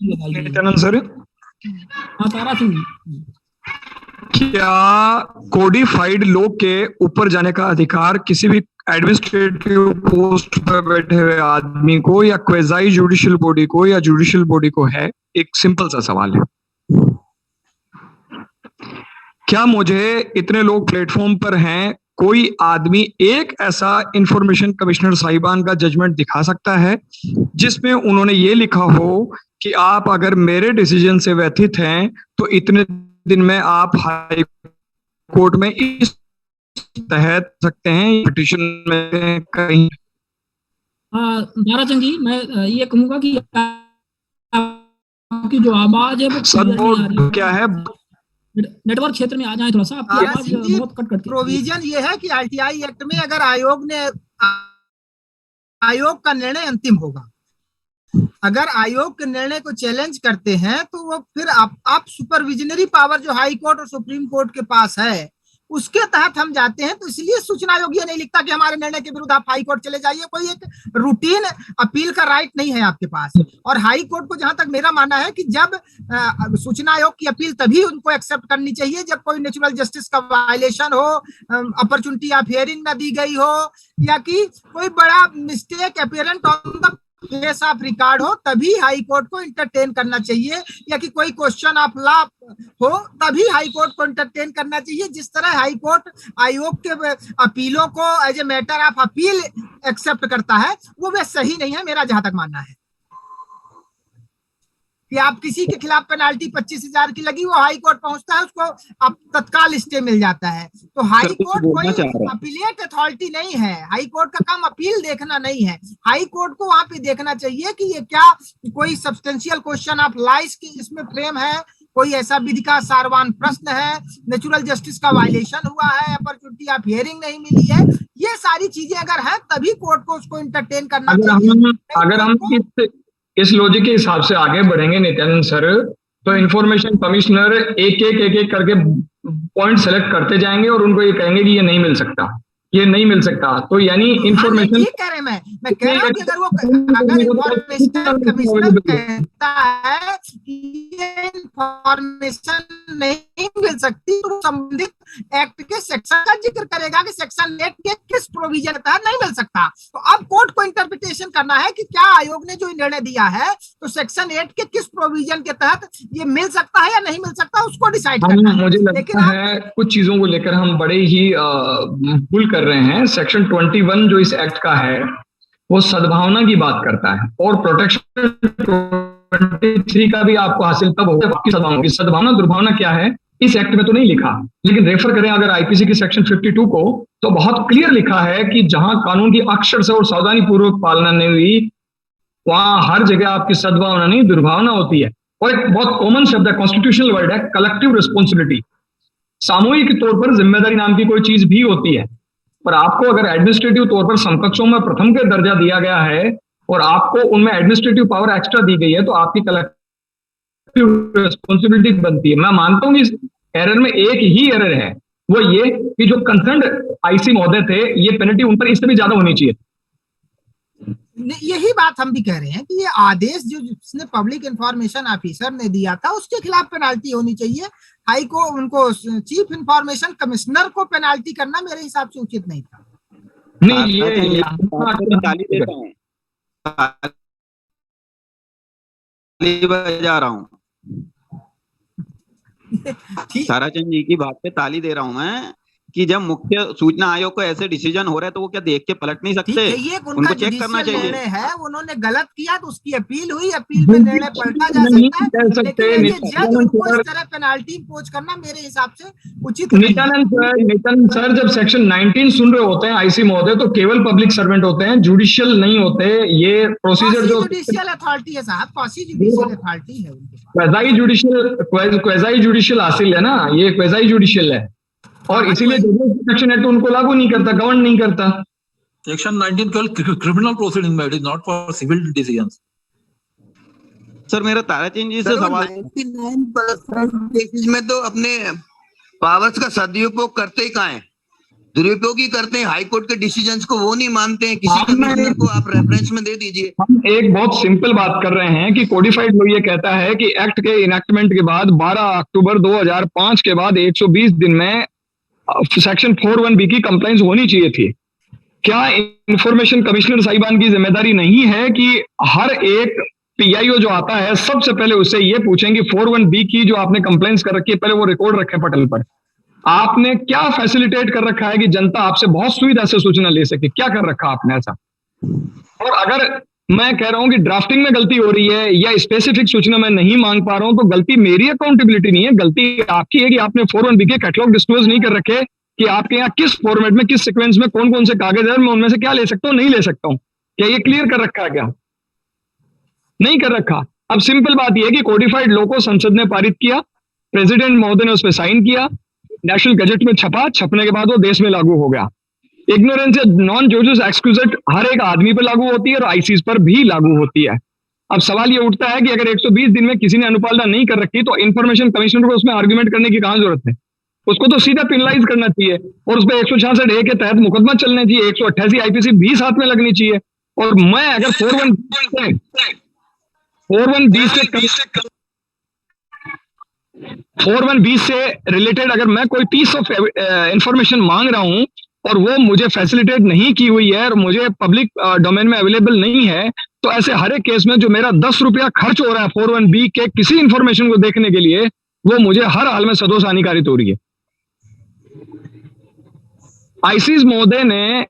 Nityanand sir, हाँ तारा सिंह, क्या codified लोग के ऊपर जाने का अधिकार किसी भी एडमिनिस्ट्रेटिव पोस्ट पर बैठे हुए आदमी को या क्वेजाई जुडिशियल बॉडी को या जुडिशियल बॉडी को है? एक सिंपल सा सवाल है। क्या मुझे इतने लोग प्लेटफॉर्म पर हैं, कोई आदमी एक ऐसा इंफॉर्मेशन कमिश्नर साहिबान का जजमेंट दिखा सकता है जिसमें उन्होंने ये लिखा हो कि आप अगर मेरे डिसीजन से व्यथित हैं तो इतने दिन में आप हाई कोर्ट में इस तहत सकते हैं पिटीशन में कहीं? ताराचंद जी, मैं ये कहूंगा कि आपकी जो आवाज है वो सदबोर्ड क्या है, नेटवर्क क्षेत्र में आ जाए थोड़ा सा, आपकी आवाज बहुत कट प्रोविजन ये है कि आरटीआई एक्ट में अगर आयोग का निर्णय अंतिम होगा, अगर आयोग के निर्णय को चैलेंज करते हैं तो वो फिर आप सुपरविजनरी पावर जो हाई कोर्ट और सुप्रीम कोर्ट के पास है उसके तहत हम जाते हैं। तो इसलिए सूचना आयोग ये नहीं लिखता कि हमारे निर्णय के विरुद्ध आप हाई कोर्ट चले जाइए, कोई एक रूटीन अपील का राइट नहीं है आपके पास। और हाई कोर्ट को जहां तक मेरा मानना है कि जब सूचना आयोग की अपील तभी उनको एक्सेप्ट करनी चाहिए जब कोई नेचुरल जस्टिस का वायलेशन हो, अपॉर्चुनिटी ऑफ हियरिंग ना दी गई हो, या कि कोई बड़ा mistake apparent on the face of record हो, तभी हाई कोर्ट को इंटरटेन करना चाहिए, या कि कोई क्वेश्चन ऑफ लॉ हो तभी हाई कोर्ट को इंटरटेन करना चाहिए। जिस तरह हाई कोर्ट आयोग के अपीलों को as a matter of appeal accept करता है वो वे सही नहीं है, मेरा जहां तक मानना है कि आप किसी के खिलाफ पेनाल्टी 25,000 की लगी, वो हाई कोर्ट पहुंचता है, उसको अब तत्काल स्टे मिल जाता है। तो हाई कोर्ट कोई अपीलेट अथॉरिटी नहीं है, हाई कोर्ट का काम अपील देखना नहीं है। हाई कोर्ट को वहां पे देखना चाहिए कि ये क्या कोई सब्सटेंशियल क्वेश्चन ऑफ लाइस की इसमें फ्रेम है, कोई ऐसा विधि का सारवान प्रश्न है, नेचुरल जस्टिस का वायलेशन हुआ है, अपॉर्चुनिटी ऑफ हियरिंग नहीं मिली है, ये सारी चीजें अगर हैं तभी कोर्ट को उसको इंटरटेन करना चाहिए। अगर हम इस लॉजिक के हिसाब से आगे बढ़ेंगे नित्यानंद सर, तो इंफॉर्मेशन कमिश्नर एक एक करके पॉइंट सेलेक्ट करते जाएंगे और उनको ये कहेंगे कि ये नहीं मिल सकता, ये नहीं मिल सकता। तो यानी इंफॉर्मेशन कह रहे मैं कह रहा हूं कि अगर इंफॉर्मेशन कमिश्नर कहता है कि ये इंफॉर्मेशन नहीं मिल सकती तो संबंधित एक्ट के सेक्शन का जिक्र करेगा कि सेक्शन 8 के किस प्रोविजन के तहत नहीं मिल सकता। तो अब कोर्ट को इंटरप्रिटेशन करना है कि क्या आयोग ने जो निर्णय दिया है तो सेक्शन 8 के किस प्रोविजन के तहत ये मिल सकता है या नहीं मिल सकता, उसको डिसाइड करना है। मुझे लगता है कुछ चीजों को लेकर हम बड़े ही भूल कर रहे हैं। सेक्शन 21 जो इस एक्ट का है वो सद्भावना की बात करता है, और प्रोटेक्शन 23 का भी आपको हासिल तब होगा आपकी सद्भावना की। सद्भावना दुर्भावना क्या है इस एक्ट में तो नहीं लिखा, लेकिन रेफर करें अगर आईपीसी की सेक्शन 52 को, तो बहुत क्लियर लिखा है कि जहां कानून की अक्षर से और सावधानी पूर्वक पालना नहीं हुई वहां हर जगह आपकी सद्भावना नहीं दुर्भावना होती है। और एक बहुत कॉमन शब्द है, कॉन्स्टिट्यूशनल वर्ड है, कलेक्टिव रिस्पॉन्सिबिलिटी। सामूहिक तौर पर जिम्मेदारी नाम की कोई चीज भी होती है, पर आपको अगर एडमिनिस्ट्रेटिव तौर पर समकक्षों में प्रथम के दर्जा दिया गया है और आपको उनमें एडमिनिस्ट्रेटिव पावर एक्स्ट्रा दी गई है तो आपकी कलेक्टिव रिस्पॉन्सिबिलिटी बनती है। मैं मानता हूं इस एरर में एक ही एरर है, वो ये कि जो कंसर्न्ड आईसी महोदय थे ये पेनल्टी उन पर इससे भी ज्यादा होनी चाहिए। यही बात हम भी कह रहे हैं कि ये आदेश जो जिसने पब्लिक इंफॉर्मेशन ऑफिसर ने दिया था उसके खिलाफ पेनाल्टी होनी चाहिए। हाई को उनको चीफ इंफॉर्मेशन कमिश्नर को पेनाल्टी करना मेरे हिसाब से उचित नहीं था। नहीं ये ताली देता हूं, ताली बजा रहा हूं, ताराचंद जी की बात पे ताली दे रहा हूं मैं कि जब मुख्य सूचना आयोग को ऐसे डिसीजन हो रहे हैं तो वो क्या देख के पलट नहीं सकते, उनको चेक करना चाहिए। है उन्होंने गलत किया तो उसकी अपील हुई, अपील पे निर्णय पलटा जा सकता है, लेकिन जज उनको इस तरह पेनाल्टी इम्पोज करना मेरे हिसाब से उचित नहीं है। नित्यानंद सर जब सेक्शन 19 सुन रहे होते हैं आईसी महोदय तो केवल पब्लिक सर्वेंट होते हैं, जुडिशियल नहीं होते। ये प्रोसीजर जो जुडिशियल अथॉरिटी है साहब, क्वासी जुडिशियल अथॉरिटी है उनके पास। क्वेजाई जुडिशियल हासिल है ना, ये क्वेजाई जुडिशियल है और इसीलिए सेक्शन 8 उनको लागू नहीं करता, गवर्न नहीं करता। सेक्शन 19 केवल क्रिमिनल प्रोसीडिंग में, it is not for civil decisions. Sir मेरा ताराचंद जी से सवाल, 99% केसेस में तो अपने पावर्स का सदुपयोग करते ही कहाँ है? दुरुपयोग ही करते हैं हाई कोर्ट के डिसीजंस को, वो नहीं मानते हैं। किसी कमिश्नर को आप रेफरेंस में दे दीजिए। हम एक बहुत सिंपल बात कर रहे हैं कि कोडिफाइड लॉ ये कहता है कि एक्ट के इनैक्टमेंट के बाद 12 अक्टूबर 2005 के बाद 120 दिन में सेक्शन 41B की कंप्लाइंस होनी चाहिए थी। क्या इंफॉर्मेशन कमिश्नर साहिबान की जिम्मेदारी नहीं है कि हर एक पीआईओ जो आता है सबसे पहले उससे ये पूछें कि 41B की जो आपने कंप्लेंट्स कर रखी है पहले वो रिकॉर्ड रखें पटल पर। आपने क्या फैसिलिटेट कर रखा है कि जनता आपसे बहुत सुविधा से सूचना ले सके? क्या कर रखा आपने ऐसा? और अगर मैं कह रहा हूं कि ड्राफ्टिंग में गलती हो रही है या स्पेसिफिक सूचना मैं नहीं मांग पा रहा हूं, तो गलती मेरी अकाउंटेबिलिटी नहीं है, गलती आपकी है कि आपने 41B के कैटलॉग डिस्क्लोज नहीं कर रखे कि आपके यहाँ किस फॉर्मेट में, किस सीक्वेंस में कौन कौन से कागज है, मैं उनमें से क्या ले सकता हूं, नहीं ले सकता हूं। क्या ये क्लियर कर रखा है? क्या नहीं कर रखा? अब सिंपल बात यह है कि कोडिफाइड लॉ को संसद ने पारित किया, प्रेसिडेंट महोदय ने उस पर साइन किया, नेशनल गजट में छपा, छपने के बाद वो देश में लागू हो गया। इग्नोरेंस या नॉन जोजस एक्सक्यूजेट हर एक आदमी पर लागू होती है और आईसीस पर भी लागू होती है। अब सवाल ये उठता है कि अगर 120 दिन में किसी ने अनुपालना नहीं कर रखी तो इंफॉर्मेशन कमिश्नर को उसमें आर्ग्यूमेंट करने की कहां जरूरत है? उसको तो सीधा पेनलाइज करना चाहिए और उस पर 166A के तहत मुकदमा चलना चाहिए, 188 आईपीसी भी साथ में लगनी चाहिए। और मैं अगर 41B से रिलेटेड अगर मैं कोई पीस ऑफ इंफॉर्मेशन मांग रहा हूं और वो मुझे फैसिलिटेट नहीं की हुई है और मुझे पब्लिक डोमेन में अवेलेबल नहीं है, तो ऐसे हर एक केस में जो मेरा 10 रुपया खर्च हो रहा है 41B के किसी इंफॉर्मेशन को देखने के लिए, वो मुझे हर हाल में सदोष हानिकारित हो रही है। आईसीस महोदय ने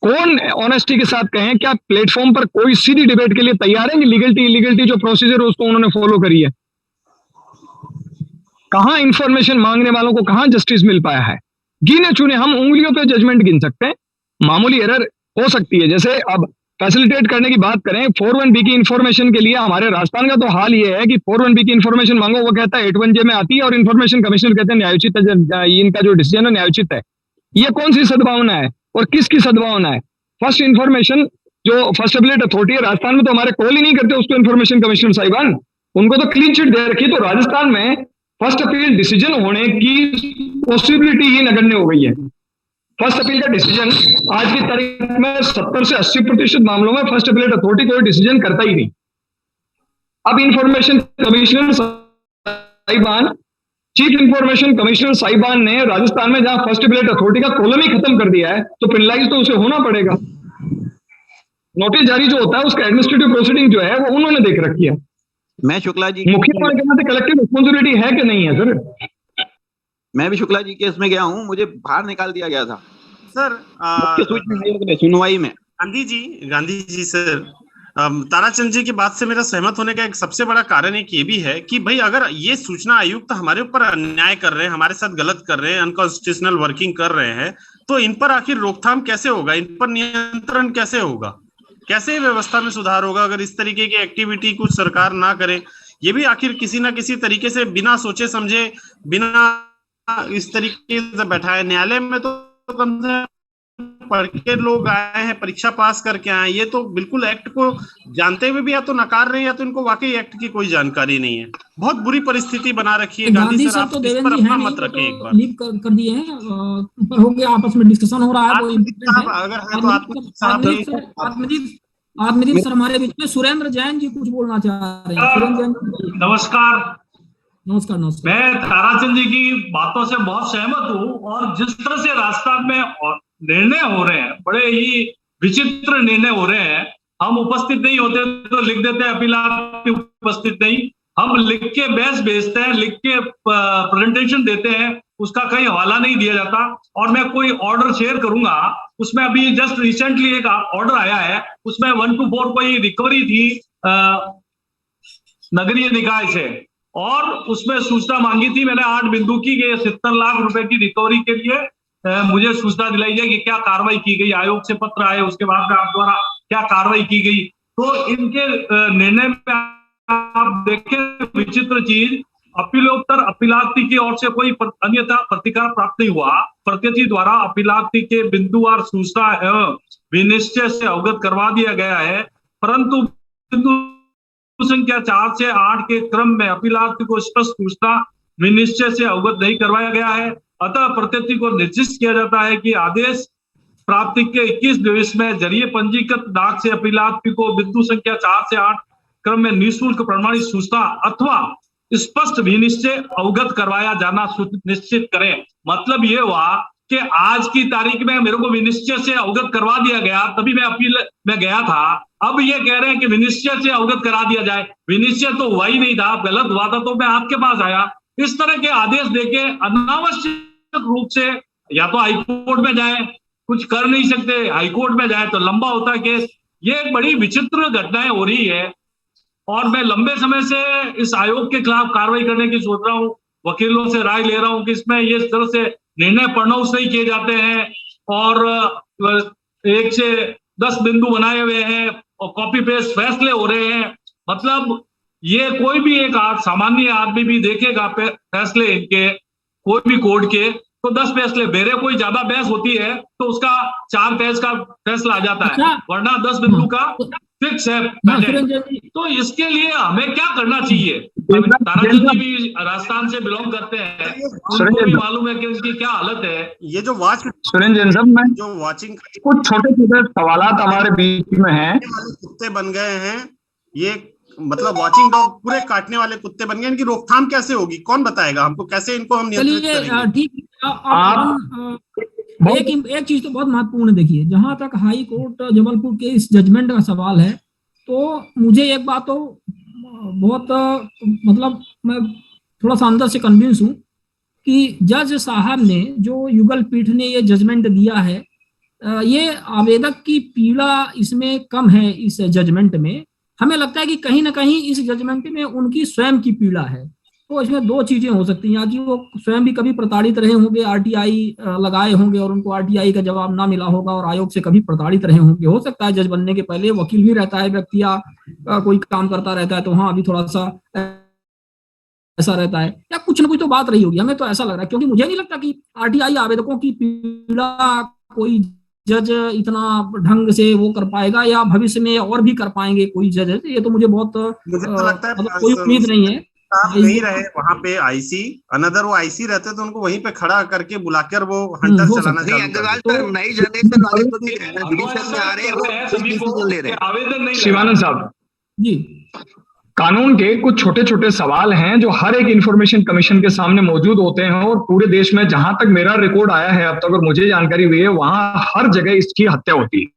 कौन ऑनेस्टी के साथ कहें, क्या प्लेटफॉर्म पर कोई सीधी डिबेट के लिए तैयार है कि लीगलिटी इलीगलिटी जो प्रोसीजर है उसको उन्होंने फॉलो करी है? कहां इंफॉर्मेशन मांगने वालों को कहां जस्टिस मिल पाया है? गिने चुने हम उंगलियों पे जजमेंट गिन सकते हैं, मामूली एरर हो सकती है। जैसे अब फैसिलिटेट करने की बात करें, 41B की इंफॉर्मेशन के लिए हमारे राजस्थान का तो हाल ये है कि 41B की इंफॉर्मेशन मांगो, वो कहता है 81J में आती है और इंफॉर्मेशन कमिश्नर कहते हैं न्यायोचित है, इनका जो डिसीजन है न्यायोचित है। ये कौन सी सद्भावना है और किसकी सद्भावना है? फर्स्ट इंफॉर्मेशन जो फर्स्ट एपीलेट अथॉरिटी है राजस्थान में, तो हमारे कॉल ही नहीं करते उसको इंफॉर्मेशन कमिश्नर साहिबान, उनको तो क्लीन चिट दे रखी। तो राजस्थान में फर्स्ट अपील डिसीजन होने की पॉसिबिलिटी ही नगण्य हो गई है। फर्स्ट अपील का डिसीजन आज की तारीख में 70 से 80% मामलों में फर्स्ट अपीलेट अथॉरिटी कोई डिसीजन करता ही नहीं। अब इंफॉर्मेशन कमिश्नर साहिबान, चीफ इंफॉर्मेशन कमिश्नर साहिबान ने राजस्थान में जहां फर्स्ट अपीलेट अथॉरिटी का कॉलम ही खत्म कर दिया है, तो पेनलाइज तो उसे होना पड़ेगा। नोटिस जारी जो होता है उसका एडमिनिस्ट्रेटिव प्रोसीडिंग जो है वो उन्होंने देख रखी है। मैं शुक्ला जी मुख्य के नाते कलेक्टिव रिस्पॉन्सिबिलिटी है कि नहीं है सर? मैं भी शुक्ला जी केस में गया हूं, मुझे बाहर निकाल दिया गया था सर सुनवाई में। गांधी जी सर, ताराचंद जी की बात से मेरा सहमत होने का एक सबसे बड़ा कारण एक ये भी है कि भाई अगर ये सूचना आयुक्त हमारे ऊपर अन्याय कर रहे हैं, हमारे साथ गलत कर रहे हैं, अनकॉन्स्टिट्यूशनल वर्किंग कर रहे हैं, तो इन पर आखिर रोकथाम कैसे होगा? इन पर नियंत्रण कैसे होगा? कैसे व्यवस्था में सुधार होगा अगर इस तरीके की एक्टिविटी कुछ सरकार ना करे? ये भी आखिर किसी ना किसी तरीके से बिना सोचे समझे, बिना इस तरीके से बैठाए। न्यायालय में तो कम से पढ़ के लोग आए हैं, परीक्षा पास करके आए हैं, ये तो बिल्कुल एक्ट को जानते हुए भी या तो नकार रहे हैं या तो इनको वाकई एक्ट की कोई जानकारी नहीं है। बहुत बुरी परिस्थिति बना रखी है। गांधी सर, आप इस पर अपना मत रखें एक बार। लीक कर दिए हैं, हो गया, आपस में डिस्कशन हो रहा है, वो अगर है तो आत्मजीत सर हमारे बीच में सुरेंद्र जैन जी कुछ बोलना चाह रहे हैं। सुरेंद्र जैन, नमस्कार। नमस्कार। मैं ताराचंद जी की बातों से बहुत सहमत हूँ और जिस तरह से राजस्थान में निर्णय हो रहे हैं, बड़े ही विचित्र निर्णय हो रहे हैं। हम उपस्थित नहीं होते तो लिख देते हैं अपीलात उपस्थित नहीं, हम लिख के बहस भेजते हैं, लिख के प्रेजेंटेशन देते हैं, उसका कहीं हवाला नहीं दिया जाता। और मैं कोई ऑर्डर शेयर करूंगा, उसमें अभी जस्ट रिसेंटली एक ऑर्डर आया है, उसमें 124 कोई रिकवरी थी नगरीय निकाय से और उसमें सूचना मांगी थी मैंने 8 बिंदु की, 70 लाख रुपए की रिकवरी के लिए मुझे सूचना दिलाई जाए कि क्या कार्रवाई की गई, आयोग से पत्र आए, उसके बाद में आप द्वारा क्या कार्रवाई की गई। तो इनके निर्णय में आप देखें विचित्र चीज, अपीलोत्तर अपीलार्थी की ओर से कोई अन्यथा प्रतिकार प्राप्त नहीं हुआ। प्रत्यर्थी द्वारा अपीलार्थी के बिंदुवार सूचना एवं विनिश्चय से अवगत करवा दिया गया है, परंतु बिंदु संख्या 4 से 8 के क्रम में अपीलार्थी को स्पष्ट सूचना विनिश्चय से अवगत नहीं करवाया गया है। अतः प्रत्यर्थी को निर्दिष्ट किया जाता है कि आदेश प्राप्ति के 21 दिवस में जरिए पंजीकृत डाक से अपीलार्थी को बिंदु संख्या 4 से 8 क्रम में निःशुल्क प्रमाणित सूचना अथवा स्पष्ट विनिश्चय अवगत करवाया जाना निश्चित करें। मतलब ये हुआ कि आज की तारीख में मेरे को विनिश्चय से अवगत करवा दिया गया, तभी मैं अपील में गया था। अब ये कह रहे हैं कि विनिश्चय से अवगत करा दिया जाए। विनिश्चय तो हुआ ही नहीं था, गलत हुआ था तो मैं आपके पास आया। इस तरह के आदेश देके अनावश्यक रूप से या तो हाईकोर्ट में जाए, कुछ कर नहीं सकते, हाईकोर्ट में जाए तो लंबा होता है केस। ये एक बड़ी विचित्र घटनाएं हो रही है और मैं लंबे समय से इस आयोग के खिलाफ कार्रवाई करने की सोच रहा हूँ। वकीलों से राय ले रहा हूँ कि इसमें ये इस तरह से निर्णय प्रणोस नहीं किए जाते हैं और 1 से 10 बिंदु बनाए हुए हैं और कॉपी पेस्ट फैसले हो रहे हैं। मतलब ये कोई भी एक सामान्य आदमी भी देखेगा फैसले इनके, कोई भी कोर्ट के, तो 10 फैसले बेरे कोई ज्यादा बहस होती है तो उसका 4 पेज का फैसला आ जाता है, वरना 10 बिंदु का फिक्स है पहले। तो इसके लिए हमें क्या करना चाहिए? ताराचंद जी भी राजस्थान से बिलोंग करते हैं, उनको भी मालूम है कि उनकी क्या हालत है। ये जो वॉच सुरेंद्र जैन साहब, मैं जो वॉचिंग कुछ छोटे छोटे सवालात हमारे बीच में हैं। कुत्ते बन गए हैं, ये मतलब वॉचिंग डॉग पूरे काटने वाले कुत्ते बन गए, इनकी रोकथाम कैसे होगी? कौन बताएगा हमको? कैसे इनको हम नियंत्रित करेंगे? ठीक, एक चीज तो बहुत महत्वपूर्ण है। देखिए, जहां तक हाई कोर्ट जबलपुर के इस जजमेंट का सवाल है, तो मुझे एक बात तो बहुत मतलब मैं थोड़ा सा अंदर से कन्विंस हूँ कि जज साहब ने, जो युगल पीठ ने ये जजमेंट दिया है, ये आवेदक की पीड़ा इसमें कम है। इस जजमेंट में हमें लगता है कि कहीं ना कहीं इस जजमेंट में उनकी स्वयं की पीड़ा है। तो इसमें 2 चीजें हो सकती हैं, या कि वो स्वयं भी कभी प्रताड़ित रहे होंगे, आरटीआई लगाए होंगे और उनको आरटीआई का जवाब ना मिला होगा और आयोग से कभी प्रताड़ित रहे होंगे। हो सकता है जज बनने के पहले वकील भी रहता है व्यक्ति, या कोई काम करता रहता है, तो हाँ अभी थोड़ा सा ऐसा रहता है, या कुछ ना कुछ तो बात रही होगी। हमें तो ऐसा लग रहा है, क्योंकि मुझे नहीं लगता कि आरटीआई आवेदकों की पीड़ा कोई जज इतना ढंग से वो कर पाएगा, या भविष्य में और भी कर पाएंगे कोई जज। ये तो मुझे तो लगता है कोई उम्मीद नहीं है। नहीं रहे वहाँ पे आईसी, अनदर वो आईसी रहते तो उनको वहीं पे खड़ा करके बुलाकर वो हंटर चलाना चाहिए। शिवानंद साहब जी, कानून के कुछ छोटे छोटे सवाल हैं जो हर एक इंफॉर्मेशन कमीशन के सामने मौजूद होते हैं, और पूरे देश में जहां तक मेरा रिकॉर्ड आया है अब तक और मुझे जानकारी हुई है, वहां हर जगह इसकी हत्या होती है।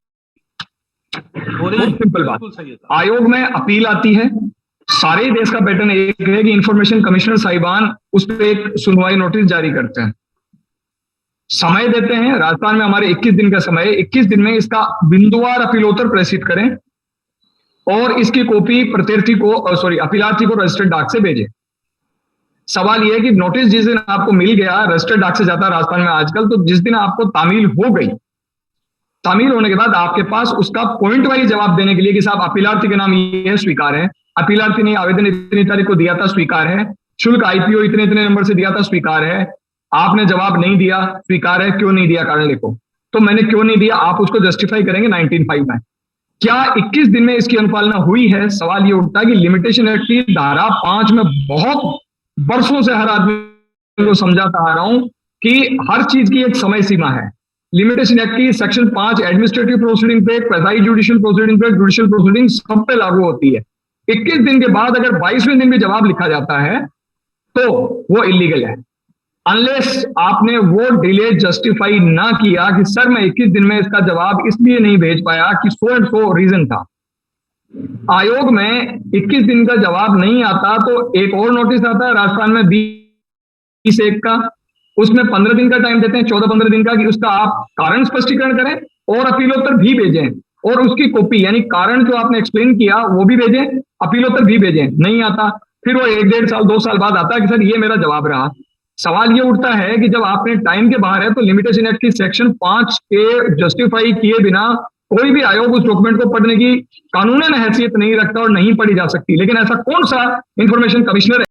बहुत सिंपल बात, आयोग में अपील आती है, सारे देश का पैटर्न एक है कि इंफॉर्मेशन कमिश्नर साहिबान उस पर एक सुनवाई नोटिस जारी करते हैं, समय देते हैं। राजस्थान में हमारे 21 दिन का समय है, 21 दिन में इसका बिंदुवार अपीलोत्तर प्रेषित करें और इसकी कॉपी प्रत्यर्थी को अपीलार्थी को रजिस्टर्ड डाक से भेजें। सवाल यह है कि नोटिस जिस दिन आपको मिल गया, रजिस्टर्ड डाक से जाता है राजस्थान में आजकल, तो जिस दिन आपको तामील हो गई, तामील होने के बाद आपके पास उसका पॉइंट वाइज जवाब देने के लिए कि साहब अपीलार्थी के नाम ये स्वीकार है, अपीलार्थी ने आवेदन इतनी तारीख को दिया था, स्वीकार है, शुल्क आईपीओ इतने इतने नंबर से दिया था, स्वीकार है, आपने जवाब नहीं दिया, स्वीकार है, क्यों नहीं दिया कारण लिखो। तो मैंने क्यों नहीं दिया, आप उसको जस्टिफाई करेंगे 19(5) में। क्या 21 दिन में इसकी अनुपालना हुई है? सवाल ये उठता है कि लिमिटेशन एक्ट की धारा 5 में बहुत वर्षों से हर आदमी को समझाता आ रहा हूं कि हर चीज की एक समय सीमा है। लिमिटेशन एक्ट की सेक्शन 5 एडमिनिस्ट्रेटिव प्रोसीडिंग पे, क्वासी जुडिशियल प्रोसीडिंग पे, जुडिशियल प्रोसीडिंग सब पे लागू होती है। 21 दिन के बाद अगर 22वें दिन भी जवाब लिखा जाता है तो वो इलीगल है, अनलेस आपने वो डिले जस्टिफाई ना किया कि सर मैं 21 दिन में इसका जवाब इसलिए नहीं भेज पाया कि सो एंड सो रीजन था। आयोग में 21 दिन का जवाब नहीं आता तो एक और नोटिस आता है राजस्थान में 20(1) का, उसमें 15 दिन का टाइम देते हैं, 14-15 दिन का, कि उसका आप कारण स्पष्टीकरण करें और अपीलोत्तर भी भेजें, और उसकी कॉपी यानी कारण जो आपने एक्सप्लेन किया वो भी भेजें, अपीलोत्तर भी भेजें। नहीं आता, फिर वो 1-1.5 साल 2 साल बाद आता है कि सर ये मेरा जवाब रहा। सवाल ये उठता है कि जब आपने टाइम के बाहर है तो लिमिटेशन एक्ट की सेक्शन 5 के जस्टिफाई किए बिना कोई भी आयोग उस डॉक्यूमेंट को पढ़ने की कानूनन हैसियत नहीं रखता और नहीं पढ़ी जा सकती। लेकिन ऐसा कौन सा इंफॉर्मेशन कमिश्नर